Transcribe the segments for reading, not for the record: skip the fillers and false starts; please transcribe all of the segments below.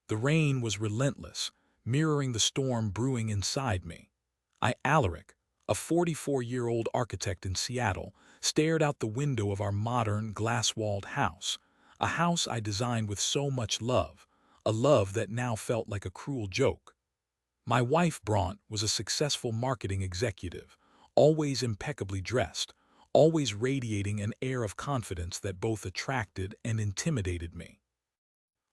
The rain was relentless, mirroring the storm brewing inside me. Alaric, a 44-year-old architect in Seattle, stared out the window of our modern, glass-walled house, a house I designed with so much love, a love that now felt like a cruel joke. My wife, Bronte, was a successful marketing executive, always impeccably dressed, always radiating an air of confidence that both attracted and intimidated me.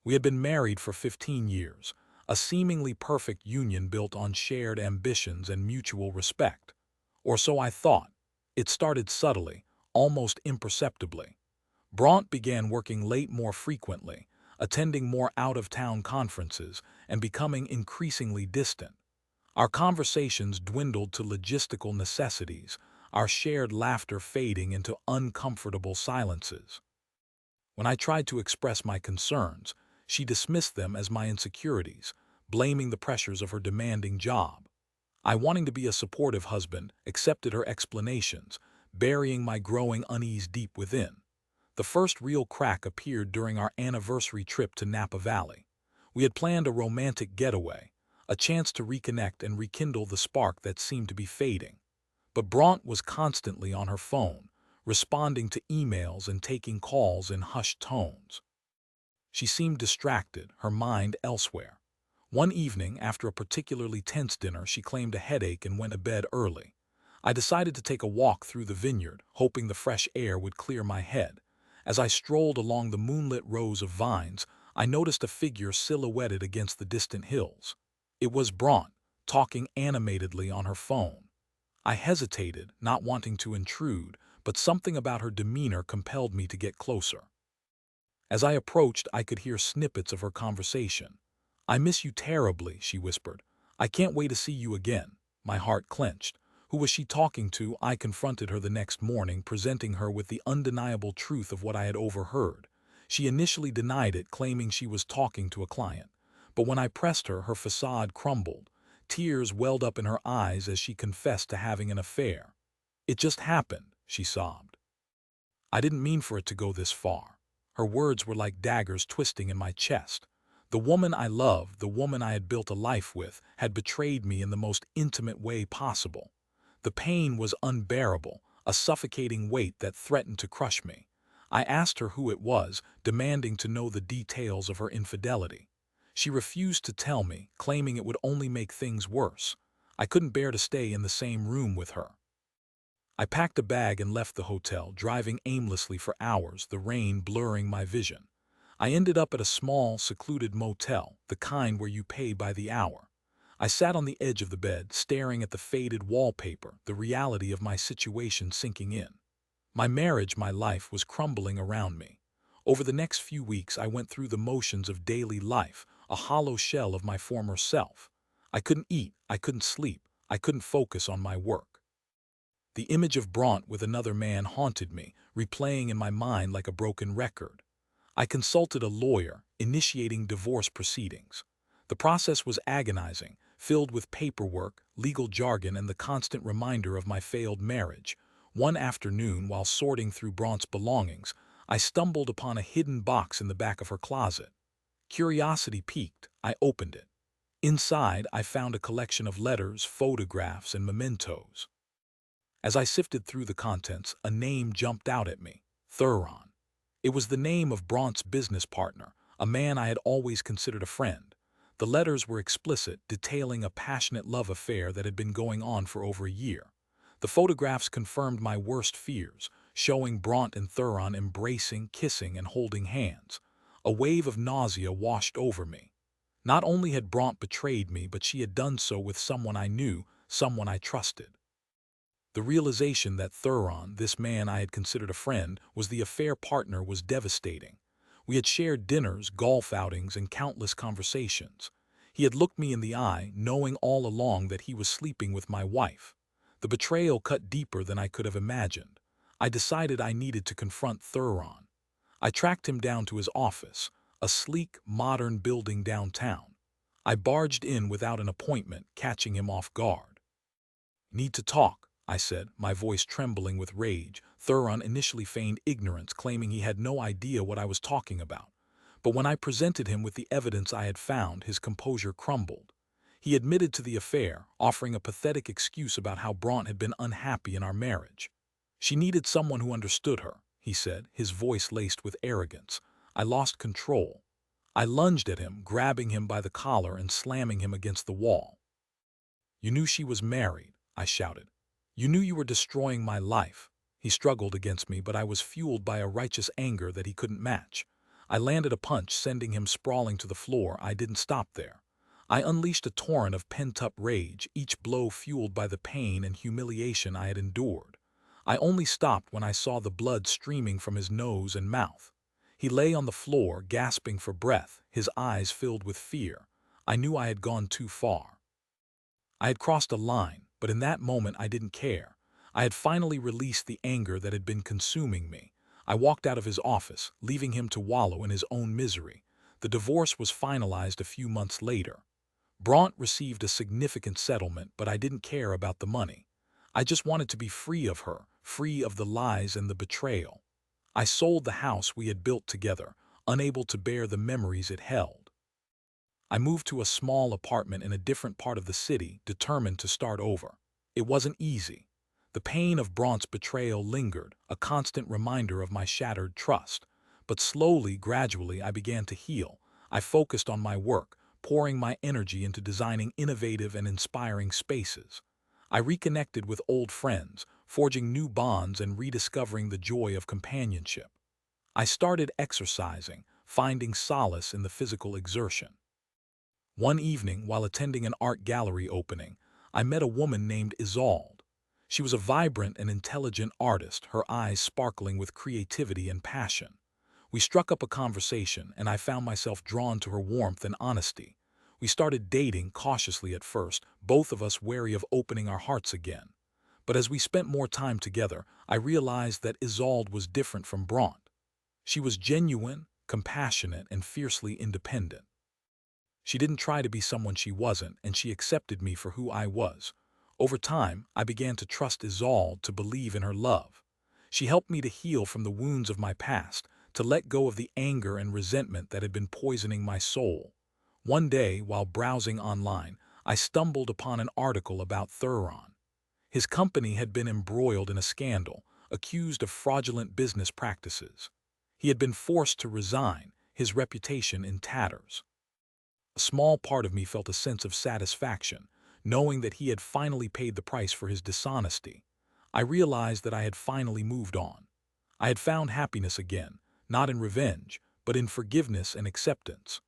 We had been married for 15 years, a seemingly perfect union built on shared ambitions and mutual respect. Or so I thought. It started subtly, almost imperceptibly. Bronte began working late more frequently, attending more out-of-town conferences, and becoming increasingly distant. Our conversations dwindled to logistical necessities, our shared laughter fading into uncomfortable silences. When I tried to express my concerns, she dismissed them as my insecurities, blaming the pressures of her demanding job. I, wanting to be a supportive husband, accepted her explanations, burying my growing unease deep within. The first real crack appeared during our anniversary trip to Napa Valley. We had planned a romantic getaway, a chance to reconnect and rekindle the spark that seemed to be fading. But Bronte was constantly on her phone, responding to emails and taking calls in hushed tones. She seemed distracted, her mind elsewhere. One evening, after a particularly tense dinner, she claimed a headache and went to bed early. I decided to take a walk through the vineyard, hoping the fresh air would clear my head. As I strolled along the moonlit rows of vines, I noticed a figure silhouetted against the distant hills. It was Bronte, talking animatedly on her phone. I hesitated, not wanting to intrude, but something about her demeanor compelled me to get closer. As I approached, I could hear snippets of her conversation. "I miss you terribly," she whispered. "I can't wait to see you again." My heart clenched. Who was she talking to? I confronted her the next morning, presenting her with the undeniable truth of what I had overheard. She initially denied it, claiming she was talking to a client. But when I pressed her, her facade crumbled. Tears welled up in her eyes as she confessed to having an affair. "It just happened," she sobbed. "I didn't mean for it to go this far." Her words were like daggers twisting in my chest. The woman I loved, the woman I had built a life with, had betrayed me in the most intimate way possible. The pain was unbearable, a suffocating weight that threatened to crush me. I asked her who it was, demanding to know the details of her infidelity. She refused to tell me, claiming it would only make things worse. I couldn't bear to stay in the same room with her. I packed a bag and left the hotel, driving aimlessly for hours, the rain blurring my vision. I ended up at a small, secluded motel, the kind where you pay by the hour. I sat on the edge of the bed, staring at the faded wallpaper, the reality of my situation sinking in. My marriage, my life, was crumbling around me. Over the next few weeks, I went through the motions of daily life, a hollow shell of my former self. I couldn't eat, I couldn't sleep, I couldn't focus on my work. The image of Bronte with another man haunted me, replaying in my mind like a broken record. I consulted a lawyer, initiating divorce proceedings. The process was agonizing, filled with paperwork, legal jargon, and the constant reminder of my failed marriage. One afternoon, while sorting through Bronte's belongings, I stumbled upon a hidden box in the back of her closet. Curiosity piqued, I opened it. Inside, I found a collection of letters, photographs, and mementos. As I sifted through the contents, a name jumped out at me: Theron. It was the name of Bronte's business partner, a man I had always considered a friend. The letters were explicit, detailing a passionate love affair that had been going on for over a year. The photographs confirmed my worst fears, showing Bronte and Theron embracing, kissing, and holding hands. A wave of nausea washed over me. Not only had Bronte betrayed me, but she had done so with someone I knew, someone I trusted. The realization that Theron, this man I had considered a friend, was the affair partner was devastating. We had shared dinners, golf outings, and countless conversations. He had looked me in the eye, knowing all along that he was sleeping with my wife. The betrayal cut deeper than I could have imagined. I decided I needed to confront Theron. I tracked him down to his office, a sleek, modern building downtown. I barged in without an appointment, catching him off guard. "Need to talk," I said, my voice trembling with rage. Theron initially feigned ignorance, claiming he had no idea what I was talking about. But when I presented him with the evidence I had found, his composure crumbled. He admitted to the affair, offering a pathetic excuse about how Bronte had been unhappy in our marriage. She needed someone who understood her, he said, his voice laced with arrogance. I lost control. I lunged at him, grabbing him by the collar and slamming him against the wall. You knew she was married, I shouted. You knew you were destroying my life. He struggled against me, but I was fueled by a righteous anger that he couldn't match. I landed a punch, sending him sprawling to the floor. I didn't stop there. I unleashed a torrent of pent-up rage, each blow fueled by the pain and humiliation I had endured. I only stopped when I saw the blood streaming from his nose and mouth. He lay on the floor, gasping for breath, his eyes filled with fear. I knew I had gone too far. I had crossed a line, but in that moment I didn't care. I had finally released the anger that had been consuming me. I walked out of his office, leaving him to wallow in his own misery. The divorce was finalized a few months later. Bronte received a significant settlement, but I didn't care about the money. I just wanted to be free of her, free of the lies and the betrayal. I sold the house we had built together, unable to bear the memories it held. I moved to a small apartment in a different part of the city, determined to start over. It wasn't easy. The pain of Bronte's betrayal lingered, a constant reminder of my shattered trust. But slowly, gradually, I began to heal. I focused on my work, pouring my energy into designing innovative and inspiring spaces. I reconnected with old friends, forging new bonds and rediscovering the joy of companionship. I started exercising, finding solace in the physical exertion. One evening, while attending an art gallery opening, I met a woman named Isolde. She was a vibrant and intelligent artist, her eyes sparkling with creativity and passion. We struck up a conversation, and I found myself drawn to her warmth and honesty. We started dating cautiously at first, both of us wary of opening our hearts again. But as we spent more time together, I realized that Isolde was different from Bronte. She was genuine, compassionate, and fiercely independent. She didn't try to be someone she wasn't, and she accepted me for who I was. Over time, I began to trust Isolde, to believe in her love. She helped me to heal from the wounds of my past, to let go of the anger and resentment that had been poisoning my soul. One day, while browsing online, I stumbled upon an article about Theron. His company had been embroiled in a scandal, accused of fraudulent business practices. He had been forced to resign, his reputation in tatters. A small part of me felt a sense of satisfaction, knowing that he had finally paid the price for his dishonesty. I realized that I had finally moved on. I had found happiness again, not in revenge, but in forgiveness and acceptance.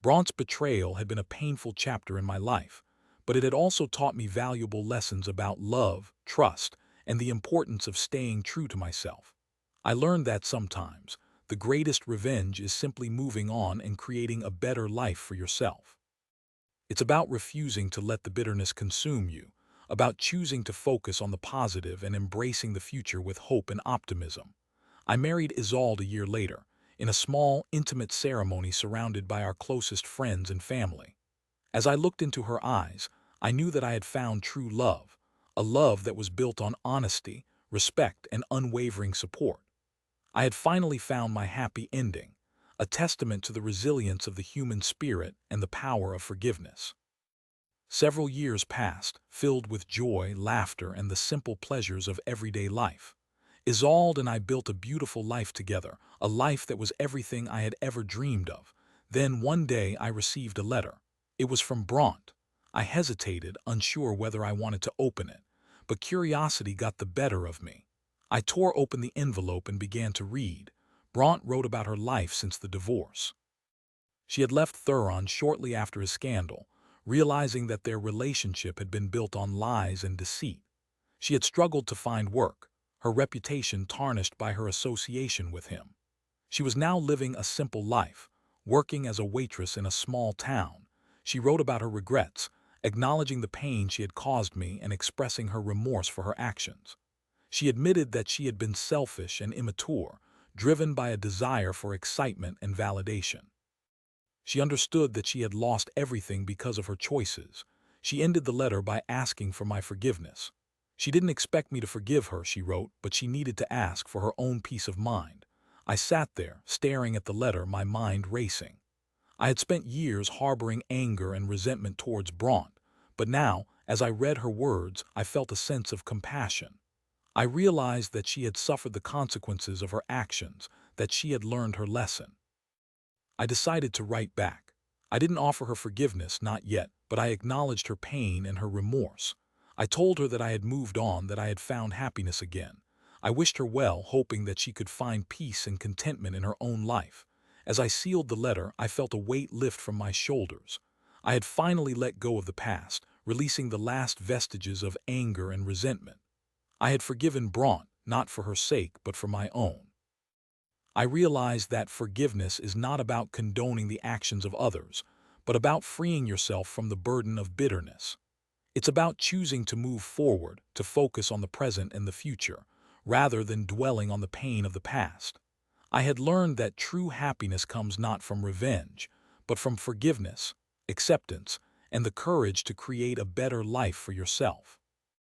Bronte's betrayal had been a painful chapter in my life, but it had also taught me valuable lessons about love, trust, and the importance of staying true to myself. I learned that sometimes the greatest revenge is simply moving on and creating a better life for yourself. It's about refusing to let the bitterness consume you, about choosing to focus on the positive and embracing the future with hope and optimism. I married Isolde a year later, in a small, intimate ceremony surrounded by our closest friends and family. As I looked into her eyes, I knew that I had found true love, a love that was built on honesty, respect, and unwavering support. I had finally found my happy ending, a testament to the resilience of the human spirit and the power of forgiveness. Several years passed, filled with joy, laughter, and the simple pleasures of everyday life. Isolde and I built a beautiful life together, a life that was everything I had ever dreamed of. Then one day I received a letter. It was from Bronte. I hesitated, unsure whether I wanted to open it, but curiosity got the better of me. I tore open the envelope and began to read. Bronte wrote about her life since the divorce. She had left Theron shortly after his scandal, realizing that their relationship had been built on lies and deceit. She had struggled to find work, her reputation tarnished by her association with him. She was now living a simple life, working as a waitress in a small town. She wrote about her regrets, acknowledging the pain she had caused me and expressing her remorse for her actions. She admitted that she had been selfish and immature, driven by a desire for excitement and validation. She understood that she had lost everything because of her choices. She ended the letter by asking for my forgiveness. She didn't expect me to forgive her, she wrote, but she needed to ask for her own peace of mind. I sat there, staring at the letter, my mind racing. I had spent years harboring anger and resentment towards Bronte, but now, as I read her words, I felt a sense of compassion. I realized that she had suffered the consequences of her actions, that she had learned her lesson. I decided to write back. I didn't offer her forgiveness, not yet, but I acknowledged her pain and her remorse. I told her that I had moved on, that I had found happiness again. I wished her well, hoping that she could find peace and contentment in her own life. As I sealed the letter, I felt a weight lift from my shoulders. I had finally let go of the past, releasing the last vestiges of anger and resentment. I had forgiven Bronte, not for her sake, but for my own. I realized that forgiveness is not about condoning the actions of others, but about freeing yourself from the burden of bitterness. It's about choosing to move forward, to focus on the present and the future, rather than dwelling on the pain of the past. I had learned that true happiness comes not from revenge, but from forgiveness, acceptance, and the courage to create a better life for yourself.